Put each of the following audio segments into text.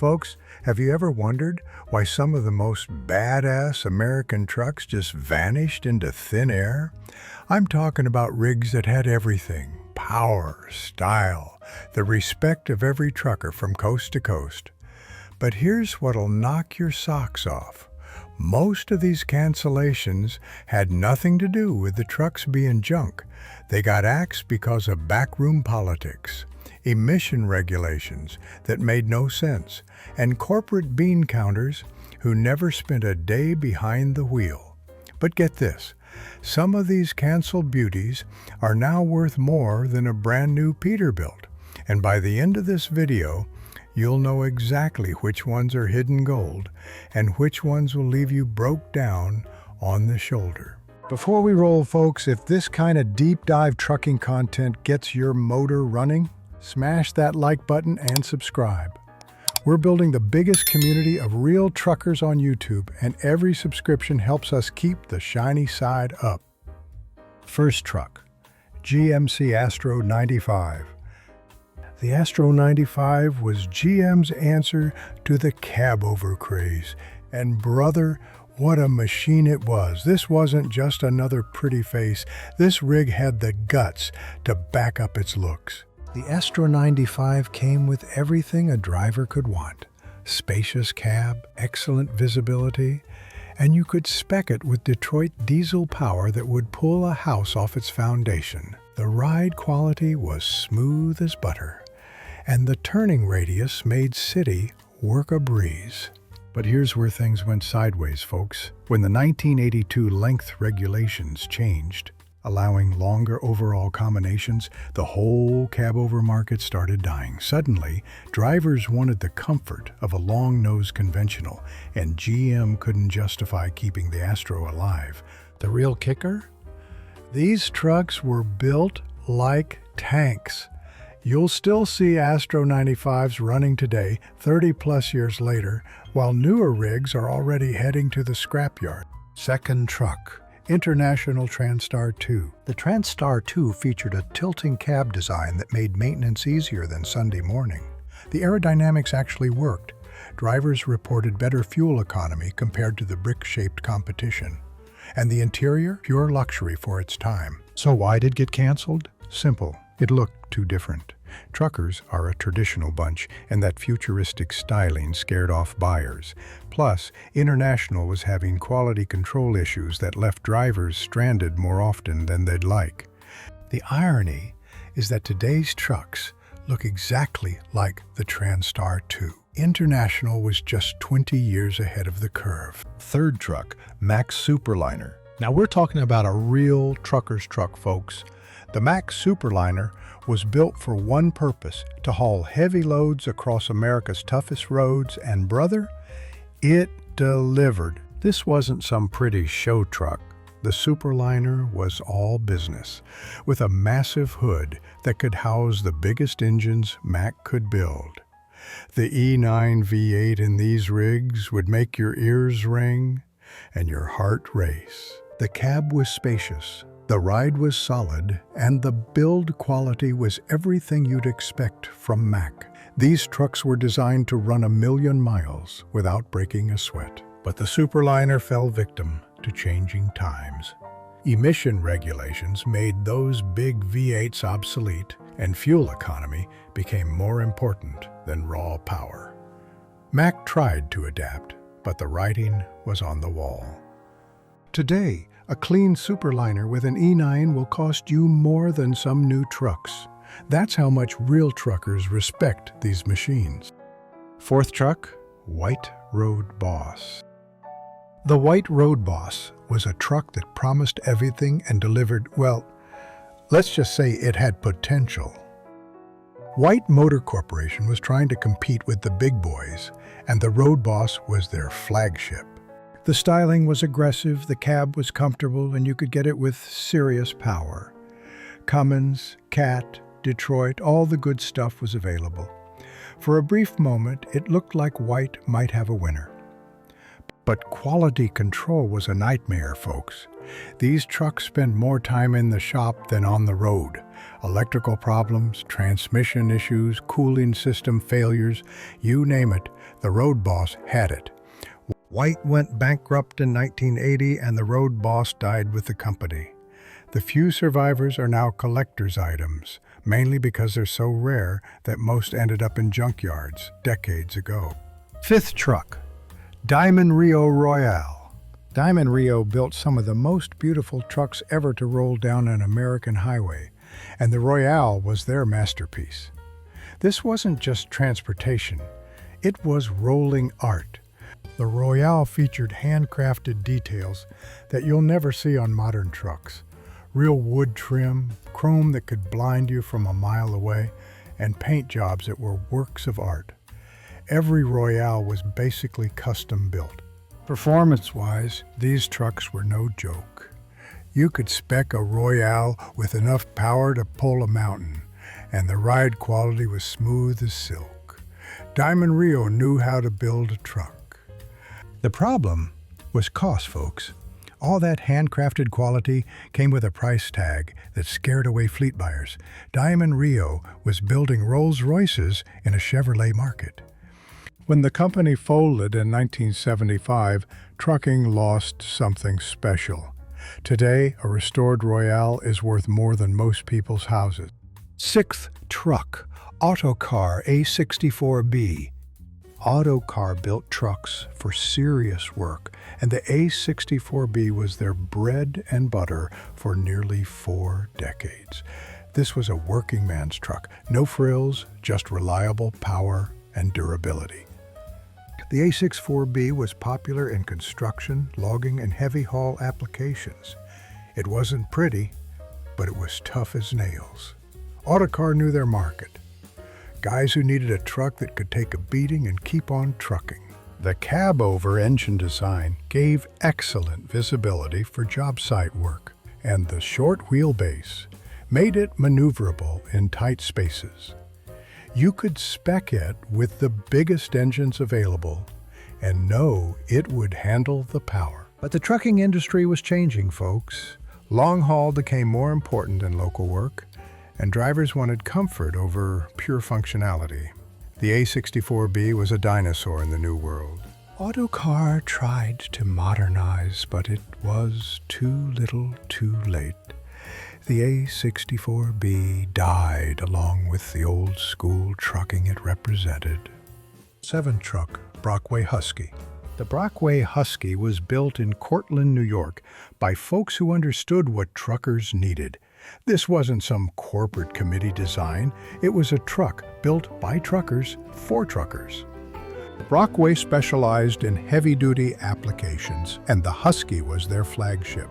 Folks, have you ever wondered why some of the most badass American trucks just vanished into thin air? I'm talking about rigs that had everything: power, style, the respect of every trucker from coast to coast. But here's what'll knock your socks off. Most of these cancellations had nothing to do with the trucks being junk. They got axed because of backroom politics, emission regulations that made no sense, and corporate bean counters who never spent a day behind the wheel. But get this, some of these canceled beauties are now worth more than a brand new Peterbilt. And by the end of this video, you'll know exactly which ones are hidden gold and which ones will leave you broke down on the shoulder. Before we roll, folks, if this kind of deep dive trucking content gets your motor running, smash that like button and subscribe. We're building the biggest community of real truckers on YouTube, and every subscription helps us keep the shiny side up. First truck, GMC Astro 95. The Astro 95 was GM's answer to the cab-over craze. And brother, what a machine it was. This wasn't just another pretty face. This rig had the guts to back up its looks. The Astro 95 came with everything a driver could want. Spacious cab, excellent visibility, and you could spec it with Detroit diesel power that would pull a house off its foundation. The ride quality was smooth as butter, and the turning radius made city work a breeze. But here's where things went sideways, folks. When the 1982 length regulations changed, allowing longer overall combinations, the whole cab-over market started dying. Suddenly, drivers wanted the comfort of a long-nose conventional, and GM couldn't justify keeping the Astro alive. The real kicker? These trucks were built like tanks. You'll still see Astro 95s running today, 30-plus years later, while newer rigs are already heading to the scrapyard. Second truck, International Transstar 2. The Transstar 2 featured a tilting cab design that made maintenance easier than Sunday morning. The aerodynamics actually worked. Drivers reported better fuel economy compared to the brick-shaped competition. And the interior, pure luxury for its time. So why did it get canceled? Simple. It looked too different. Truckers are a traditional bunch, and that futuristic styling scared off buyers. Plus, International was having quality control issues that left drivers stranded more often than they'd like. The irony is that today's trucks look exactly like the Transstar 2. International was just 20 years ahead of the curve. Third truck, Mack Superliner. Now we're talking about a real trucker's truck, folks. The Mack Superliner was built for one purpose: to haul heavy loads across America's toughest roads, and brother, it delivered. This wasn't some pretty show truck. The Superliner was all business, with a massive hood that could house the biggest engines Mack could build. The E9 V8 in these rigs would make your ears ring and your heart race. The cab was spacious, the ride was solid, and the build quality was everything you'd expect from Mack. These trucks were designed to run 1,000,000 miles without breaking a sweat. But the Superliner fell victim to changing times. Emission regulations made those big V8s obsolete, and fuel economy became more important than raw power. Mack tried to adapt, but the writing was on the wall. Today, a clean Superliner with an E9 will cost you more than some new trucks. That's how much real truckers respect these machines. Fourth truck, White Road Boss. The White Road Boss was a truck that promised everything and delivered, well, let's just say it had potential. White Motor Corporation was trying to compete with the big boys, and the Road Boss was their flagship. The styling was aggressive, the cab was comfortable, and you could get it with serious power. Cummins, Cat, Detroit, all the good stuff was available. For a brief moment, it looked like White might have a winner. But quality control was a nightmare, folks. These trucks spent more time in the shop than on the road. Electrical problems, transmission issues, cooling system failures, you name it, The Road Boss had it. White went bankrupt in 1980 and the Road Boss died with the company. The few survivors are now collector's items, mainly because they're so rare that most ended up in junkyards decades ago. Fifth truck, Diamond Rio Royale. Diamond Rio built some of the most beautiful trucks ever to roll down an American highway, and the Royale was their masterpiece. This wasn't just transportation, it was rolling art. The Royale featured handcrafted details that you'll never see on modern trucks. Real wood trim, chrome that could blind you from a mile away, and paint jobs that were works of art. Every Royale was basically custom built. Performance-wise, these trucks were no joke. You could spec a Royale with enough power to pull a mountain, and the ride quality was smooth as silk. Diamond Rio knew how to build a truck. The problem was cost, folks. All that handcrafted quality came with a price tag that scared away fleet buyers. Diamond Rio was building Rolls-Royces in a Chevrolet market. When the company folded in 1975, trucking lost something special. Today, a restored Royale is worth more than most people's houses. Sixth truck, Autocar A64B. Autocar built trucks for serious work, and the A64B was their bread and butter for nearly 4 decades. This was a working man's truck, no frills, just reliable power and durability. The A64B was popular in construction, logging, and heavy haul applications. It wasn't pretty, but it was tough as nails. Autocar knew their market. Guys who needed a truck that could take a beating and keep on trucking. The cab-over engine design gave excellent visibility for job site work, and the short wheelbase made it maneuverable in tight spaces. You could spec it with the biggest engines available and know it would handle the power. But the trucking industry was changing, folks. Long haul became more important than local work, and drivers wanted comfort over pure functionality. The A64B was a dinosaur in the new world. Autocar tried to modernize, but it was too little too late. The A64B died along with the old school trucking it represented. 7 truck, Brockway Husky. The Brockway Husky was built in Cortland, New York, by folks who understood what truckers needed. This wasn't some corporate committee design. It was a truck built by truckers for truckers. Brockway specialized in heavy-duty applications, and the Husky was their flagship.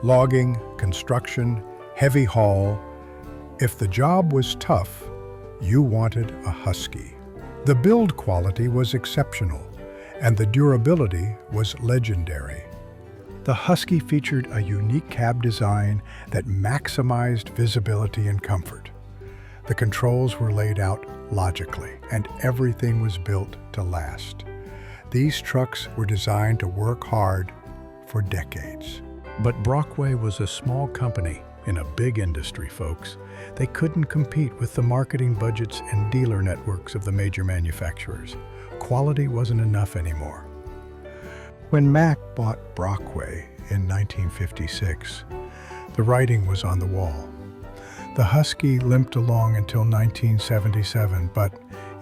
Logging, construction, heavy haul. If the job was tough, you wanted a Husky. The build quality was exceptional, and the durability was legendary. The Husky featured a unique cab design that maximized visibility and comfort. The controls were laid out logically, and everything was built to last. These trucks were designed to work hard for decades. But Brockway was a small company in a big industry, folks. They couldn't compete with the marketing budgets and dealer networks of the major manufacturers. Quality wasn't enough anymore. When Mack bought Brockway in 1956, the writing was on the wall. The Husky limped along until 1977, but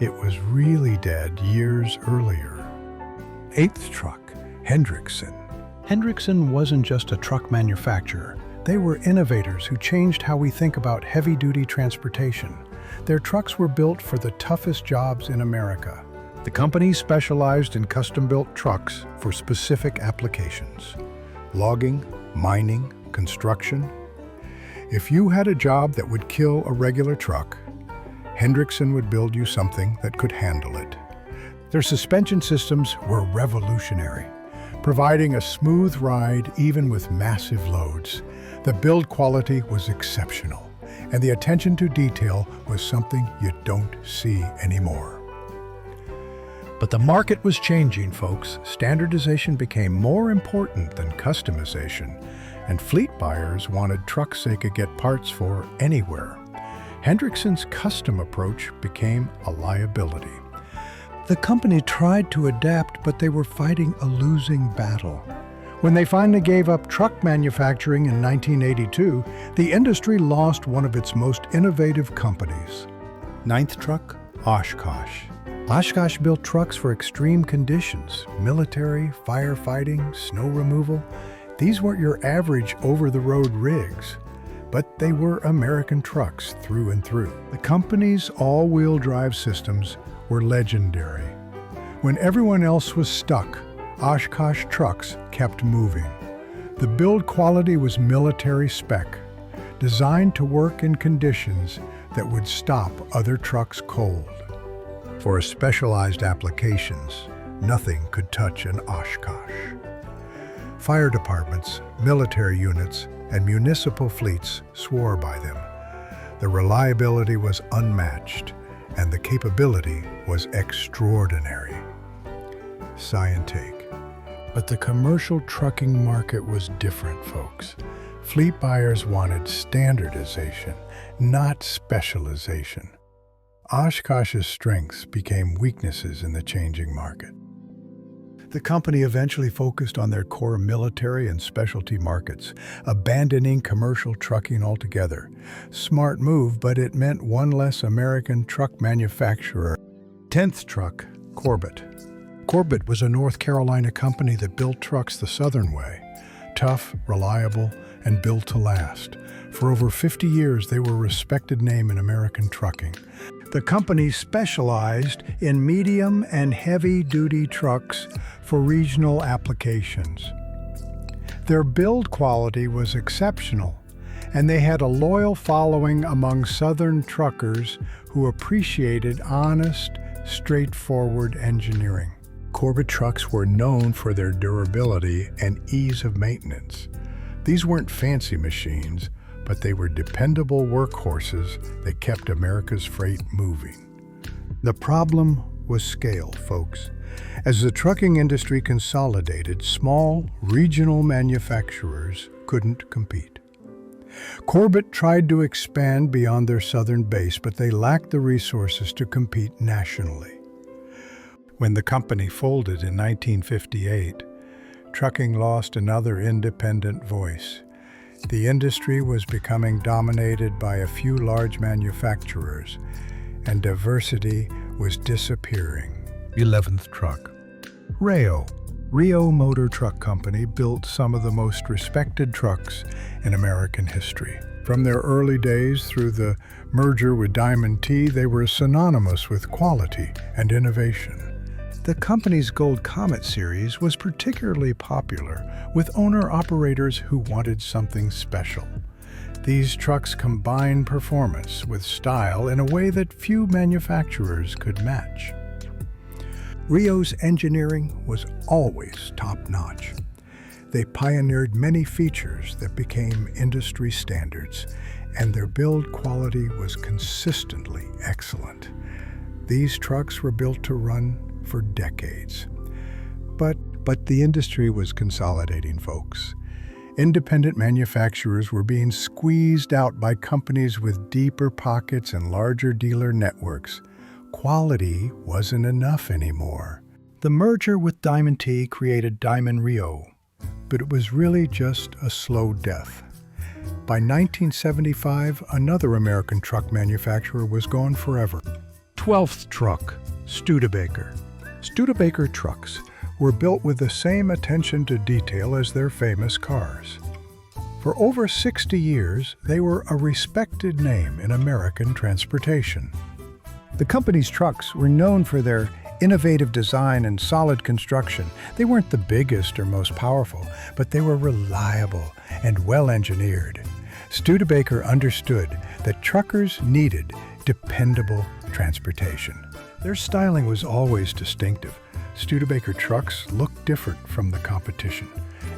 it was really dead years earlier. 8th truck, Hendrickson. Hendrickson wasn't just a truck manufacturer. They were innovators who changed how we think about heavy-duty transportation. Their trucks were built for the toughest jobs in America. The company specialized in custom-built trucks for specific applications: logging, mining, construction. If you had a job that would kill a regular truck, Hendrickson would build you something that could handle it. Their suspension systems were revolutionary, providing a smooth ride even with massive loads. The build quality was exceptional, and the attention to detail was something you don't see anymore. But the market was changing, folks. Standardization became more important than customization, and fleet buyers wanted trucks they could get parts for anywhere. Hendrickson's custom approach became a liability. The company tried to adapt, but they were fighting a losing battle. When they finally gave up truck manufacturing in 1982, the industry lost one of its most innovative companies. Ninth truck, Oshkosh. Oshkosh built trucks for extreme conditions, military, firefighting, snow removal. These weren't your average over-the-road rigs, but they were American trucks through and through. The company's all-wheel drive systems were legendary. When everyone else was stuck, Oshkosh trucks kept moving. The build quality was military spec, designed to work in conditions that would stop other trucks cold. For specialized applications, nothing could touch an Oshkosh. Fire departments, military units, and municipal fleets swore by them. The reliability was unmatched, and the capability was extraordinary. Sigh and take. But the commercial trucking market was different, folks. Fleet buyers wanted standardization, not specialization. Oshkosh's strengths became weaknesses in the changing market. The company eventually focused on their core military and specialty markets, abandoning commercial trucking altogether. Smart move, but it meant one less American truck manufacturer. 10th truck, Corbitt. Corbitt was a North Carolina company that built trucks the Southern way. Tough, reliable, and built to last. For over 50 years, they were a respected name in American trucking. The company specialized in medium and heavy-duty trucks for regional applications. Their build quality was exceptional, and they had a loyal following among Southern truckers who appreciated honest, straightforward engineering. Corbitt trucks were known for their durability and ease of maintenance. These weren't fancy machines, but they were dependable workhorses that kept America's freight moving. The problem was scale, folks. As the trucking industry consolidated, small, regional manufacturers couldn't compete. Corbitt tried to expand beyond their southern base, but they lacked the resources to compete nationally. When the company folded in 1958, trucking lost another independent voice. The industry was becoming dominated by a few large manufacturers, and diversity was disappearing. 11th truck. Rio Motor Truck Company built some of the most respected trucks in American history. From their early days through the merger with Diamond T, they were synonymous with quality and innovation. The company's Gold Comet series was particularly popular with owner-operators who wanted something special. These trucks combined performance with style in a way that few manufacturers could match. Rio's engineering was always top-notch. They pioneered many features that became industry standards, and their build quality was consistently excellent. These trucks were built to run for decades. But the industry was consolidating, folks. Independent manufacturers were being squeezed out by companies with deeper pockets and larger dealer networks. Quality wasn't enough anymore. The merger with Diamond T created Diamond Rio, but it was really just a slow death. By 1975, another American truck manufacturer was gone forever. 12th truck, Studebaker. Studebaker Trucks were built with the same attention to detail as their famous cars. For over 60 years, they were a respected name in American transportation. The company's trucks were known for their innovative design and solid construction. They weren't the biggest or most powerful, but they were reliable and well-engineered. Studebaker understood that truckers needed dependable transportation. Their styling was always distinctive. Studebaker trucks looked different from the competition,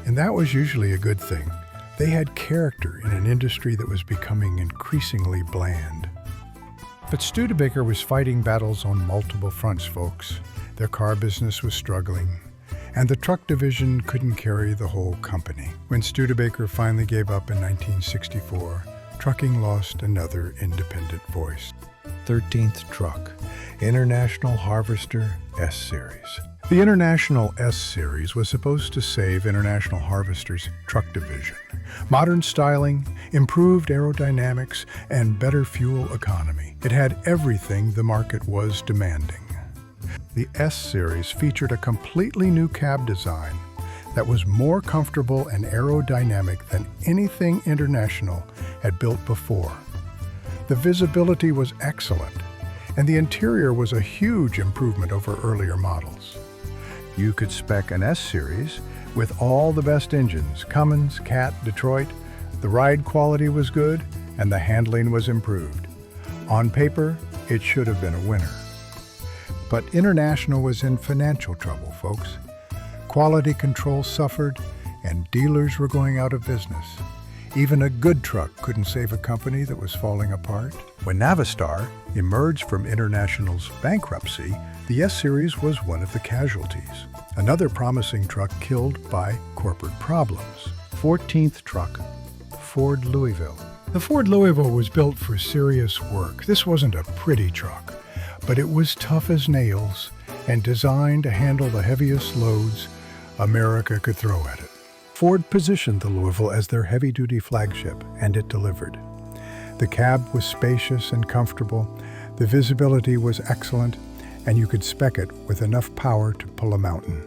and that was usually a good thing. They had character in an industry that was becoming increasingly bland. But Studebaker was fighting battles on multiple fronts, folks. Their car business was struggling, and the truck division couldn't carry the whole company. When Studebaker finally gave up in 1964, trucking lost another independent voice. 13th truck, International Harvester S Series. The International S Series was supposed to save International Harvester's truck division. Modern styling, improved aerodynamics, and better fuel economy. It had everything the market was demanding. The S Series featured a completely new cab design that was more comfortable and aerodynamic than anything International had built before. The visibility was excellent, and the interior was a huge improvement over earlier models. You could spec an S Series with all the best engines, Cummins, Cat, Detroit. The ride quality was good, and the handling was improved. On paper, it should have been a winner. But International was in financial trouble, folks. Quality control suffered, and dealers were going out of business. Even a good truck couldn't save a company that was falling apart. When Navistar emerged from International's bankruptcy, the S Series was one of the casualties. Another promising truck killed by corporate problems. 14th truck, Ford Louisville. The Ford Louisville was built for serious work. This wasn't a pretty truck, but it was tough as nails and designed to handle the heaviest loads America could throw at it. Ford positioned the Louisville as their heavy-duty flagship, and it delivered. The cab was spacious and comfortable, the visibility was excellent, and you could spec it with enough power to pull a mountain.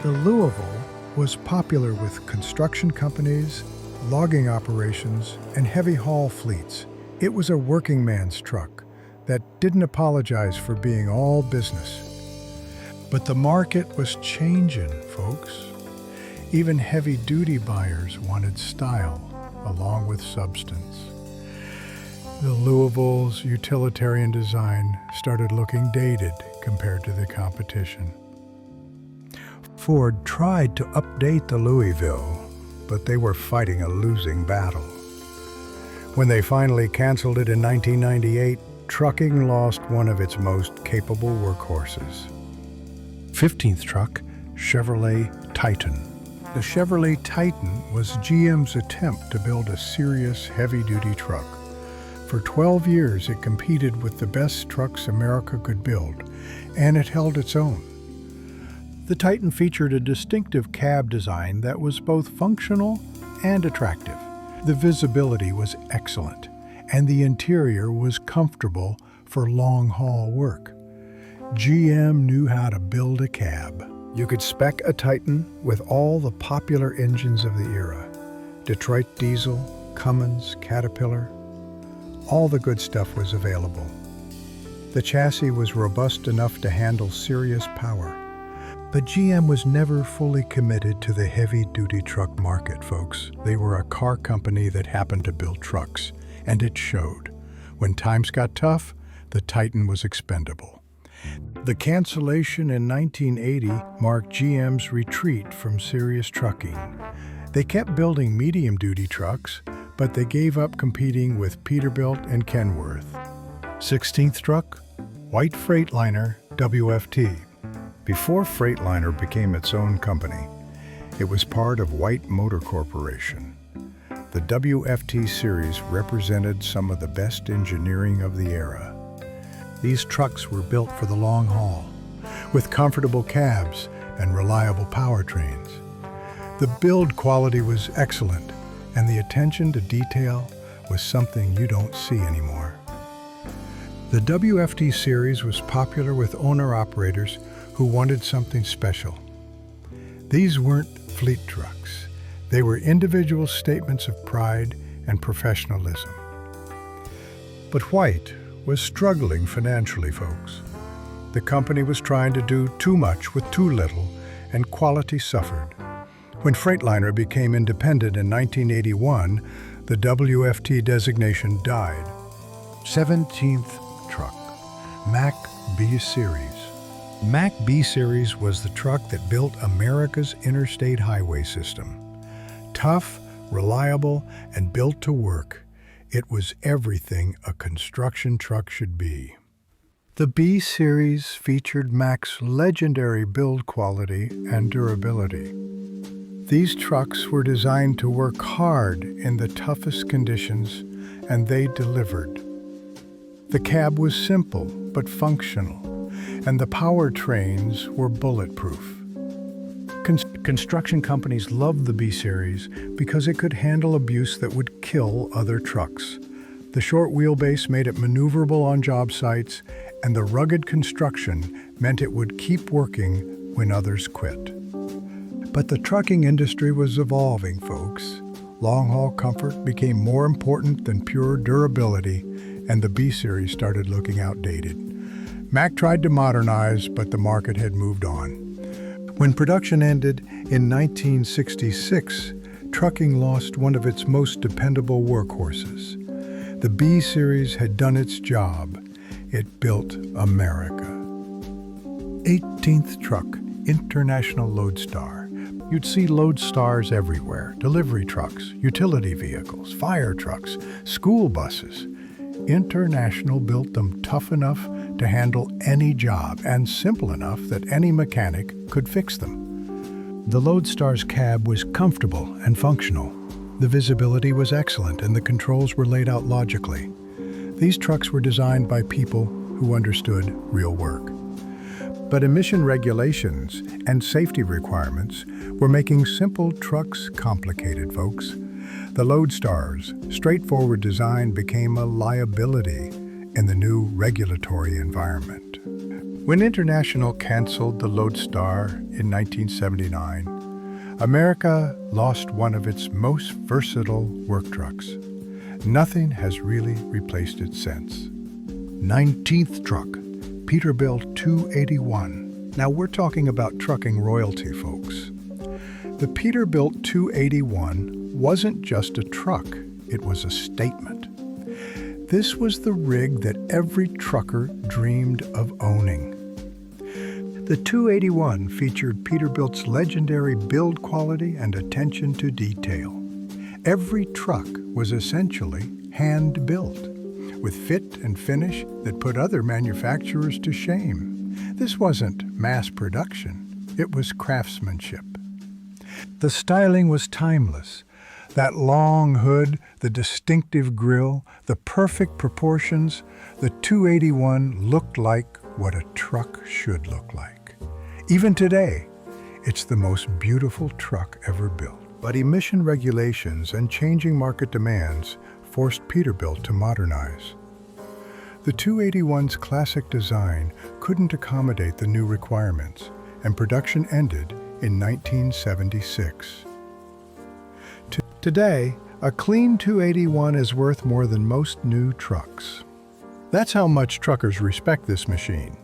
The Louisville was popular with construction companies, logging operations, and heavy haul fleets. It was a working man's truck that didn't apologize for being all business. But the market was changing, folks. Even heavy-duty buyers wanted style along with substance. The Louisville's utilitarian design started looking dated compared to the competition. Ford tried to update the Louisville, but they were fighting a losing battle. When they finally canceled it in 1998, trucking lost one of its most capable workhorses. 15th truck, Chevrolet Titan. The Chevrolet Titan was GM's attempt to build a serious heavy-duty truck. For 12 years, it competed with the best trucks America could build, and it held its own. The Titan featured a distinctive cab design that was both functional and attractive. The visibility was excellent, and the interior was comfortable for long-haul work. GM knew how to build a cab. You could spec a Titan with all the popular engines of the era. Detroit diesel, Cummins, Caterpillar. All the good stuff was available. The chassis was robust enough to handle serious power. But GM was never fully committed to the heavy-duty truck market, folks. They were a car company that happened to build trucks, and it showed. When times got tough, the Titan was expendable. The cancellation in 1980 marked GM's retreat from serious trucking. They kept building medium-duty trucks, but they gave up competing with Peterbilt and Kenworth. 16th truck, White Freightliner WFT. Before Freightliner became its own company, it was part of White Motor Corporation. The WFT series represented some of the best engineering of the era. These trucks were built for the long haul, with comfortable cabs and reliable powertrains. The build quality was excellent, and the attention to detail was something you don't see anymore. The WFT series was popular with owner-operators who wanted something special. These weren't fleet trucks. They were individual statements of pride and professionalism. But White was struggling financially, folks. The company was trying to do too much with too little, and quality suffered. When Freightliner became independent in 1981, the WFT designation died. 17th truck, Mack B Series. Mack B Series was the truck that built America's interstate highway system. Tough, reliable, and built to work, it was everything a construction truck should be. The B Series featured Mack's legendary build quality and durability. These trucks were designed to work hard in the toughest conditions, and they delivered. The cab was simple but functional, and the powertrains were bulletproof. Construction companies loved the B Series because it could handle abuse that would kill other trucks. The short wheelbase made it maneuverable on job sites, and the rugged construction meant it would keep working when others quit. But the trucking industry was evolving, folks. Long-haul comfort became more important than pure durability, and the B Series started looking outdated. Mack tried to modernize, but the market had moved on. When production ended in 1966, trucking lost one of its most dependable workhorses. The B Series had done its job. It built America. 18th truck, International Loadstar. You'd see Loadstars everywhere, delivery trucks, utility vehicles, fire trucks, school buses. International built them tough enough to handle any job and simple enough that any mechanic could fix them. The Loadstar's cab was comfortable and functional. The visibility was excellent and the controls were laid out logically. These trucks were designed by people who understood real work. But emission regulations and safety requirements were making simple trucks complicated, folks. The Loadstar's straightforward design became a liability in the new regulatory environment. When International canceled the Loadstar in 1979, America lost one of its most versatile work trucks. Nothing has really replaced it since. 19th truck, Peterbilt 281. Now we're talking about trucking royalty, folks. The Peterbilt 281 wasn't just a truck, it was a statement. This was the rig that every trucker dreamed of owning. The 281 featured Peterbilt's legendary build quality and attention to detail. Every truck was essentially hand-built, with fit and finish that put other manufacturers to shame. This wasn't mass production, it was craftsmanship. The styling was timeless. That long hood, the distinctive grille, the perfect proportions, the 281 looked like what a truck should look like. Even today, it's the most beautiful truck ever built. But emission regulations and changing market demands forced Peterbilt to modernize. The 281's classic design couldn't accommodate the new requirements, and production ended in 1976. Today, a clean 281 is worth more than most new trucks. That's how much truckers respect this machine.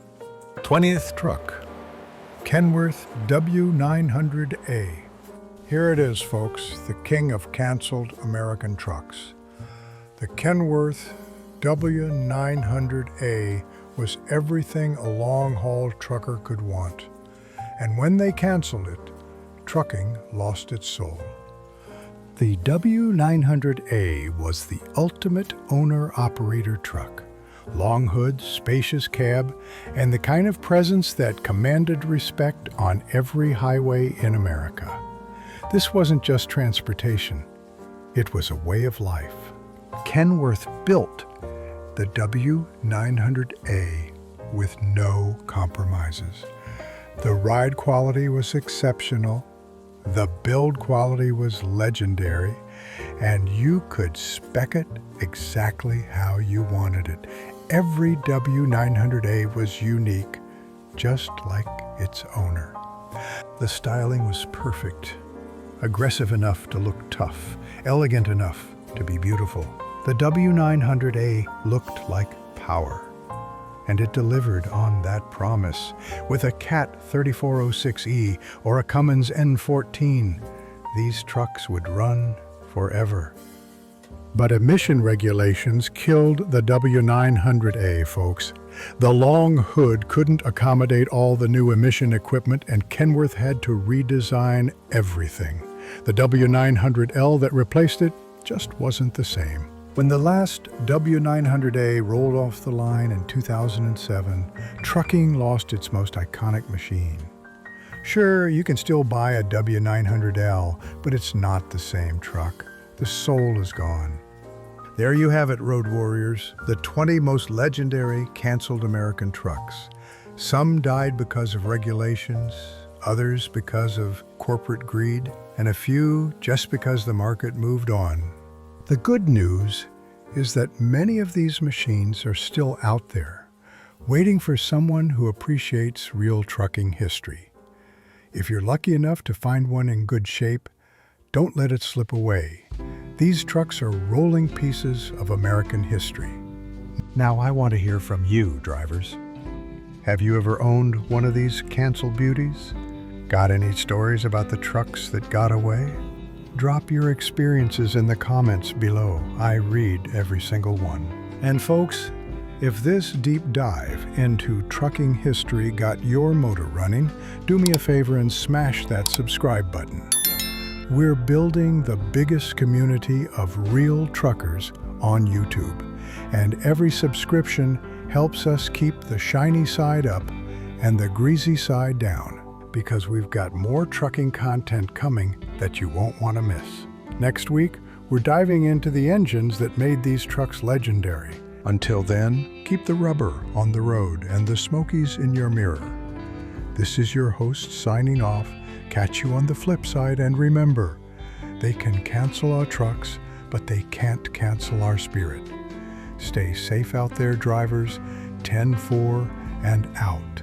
20th truck, Kenworth W900A. Here it is, folks, the king of canceled American trucks. The Kenworth W900A was everything a long-haul trucker could want. And when they canceled it, trucking lost its soul. The W900A was the ultimate owner-operator truck. Long hood, spacious cab, and the kind of presence that commanded respect on every highway in America. This wasn't just transportation, it was a way of life. Kenworth built the W900A with no compromises. The ride quality was exceptional, the build quality was legendary, and you could spec it exactly how you wanted it. Every W900A was unique, just like its owner. The styling was perfect, aggressive enough to look tough, elegant enough to be beautiful. The W900A looked like power, and it delivered on that promise. With a Cat 3406E or a Cummins N14, these trucks would run forever. But emission regulations killed the W900A, folks. The long hood couldn't accommodate all the new emission equipment, and Kenworth had to redesign everything. The W900L that replaced it just wasn't the same. When the last W900A rolled off the line in 2007, trucking lost its most iconic machine. Sure, you can still buy a W900L, but it's not the same truck. The soul is gone. There you have it, road warriors, the 20 most legendary canceled American trucks. Some died because of regulations, others because of corporate greed, and a few just because the market moved on. The good news is that many of these machines are still out there, waiting for someone who appreciates real trucking history. If you're lucky enough to find one in good shape, don't let it slip away. These trucks are rolling pieces of American history. Now I want to hear from you, drivers. Have you ever owned one of these cancel beauties? Got any stories about the trucks that got away? Drop your experiences in the comments below. I read every single one. And folks, if this deep dive into trucking history got your motor running, do me a favor and smash that subscribe button. We're building the biggest community of real truckers on YouTube, and every subscription helps us keep the shiny side up and the greasy side down, because we've got more trucking content coming that you won't want to miss. Next week, we're diving into the engines that made these trucks legendary. Until then, keep the rubber on the road and the smokies in your mirror. This is your host signing off. Catch you on the flip side, and remember, they can cancel our trucks, but they can't cancel our spirit. Stay safe out there, drivers. 10-4 and out.